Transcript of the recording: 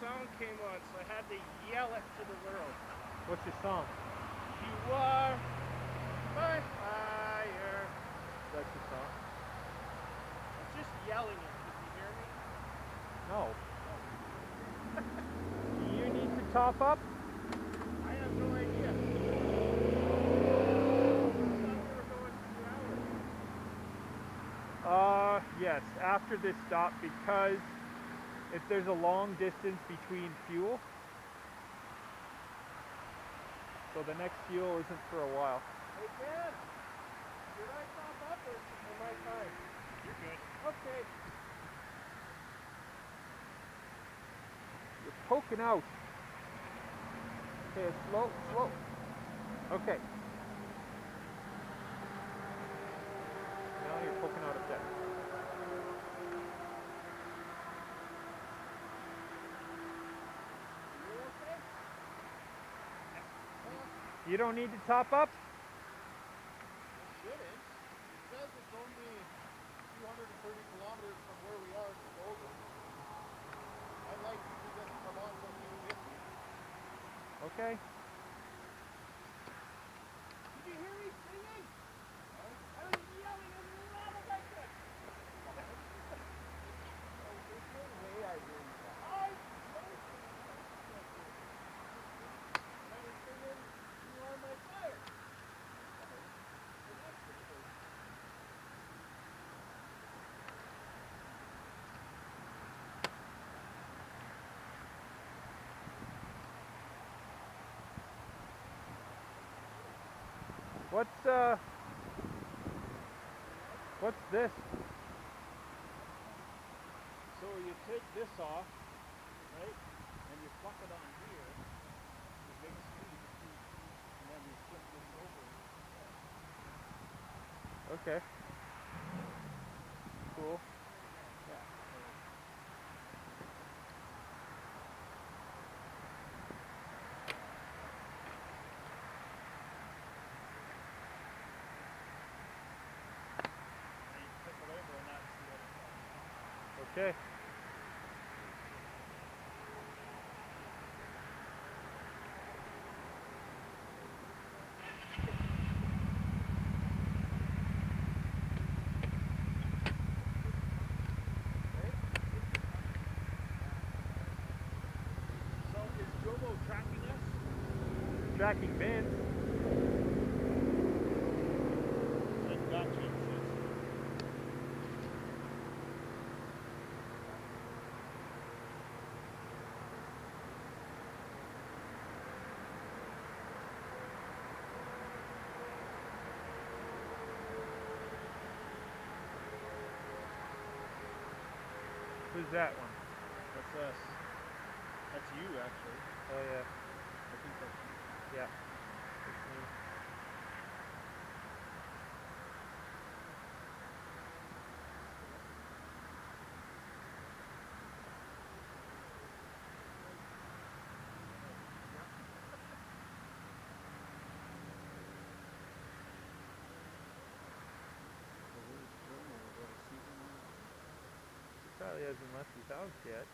song came on, so I had to yell it to the world. What's your song? You are my fire. That's your song? I'm just yelling it. Did you hear me? No. Do you need to top up? I have no idea. I thought we were going 2 hours. Yes, after this stop, because if there's a long distance between fuel, so the next fuel isn't for a while. Hey, Dan, should I top up or am I fine? You're good. Okay. You're poking out. Okay, slow, slow. Okay. Now you're poking out a bit. You okay? You don't need to top up? I shouldn't. It says it's only 230 kilometers from where we are to Golden. I'd like to see this come on till 250. Okay. Did you hear me singing? I was yelling as loud as I could. There's no way I hear you. I was singing, you are my fire. What's this? So you take this off, right? And you pluck it on here. The big sleeve. And then you flip this over. Okay. Cool. Yeah. And you flip it over and that's the other side. Okay. So is Jomo tracking us? Tracking bins. And gotcha, it says. Who's that one? That's us. That's you, actually. Oh yeah. I think that's you. Yeah. That's me. He probably hasn't left his house yet.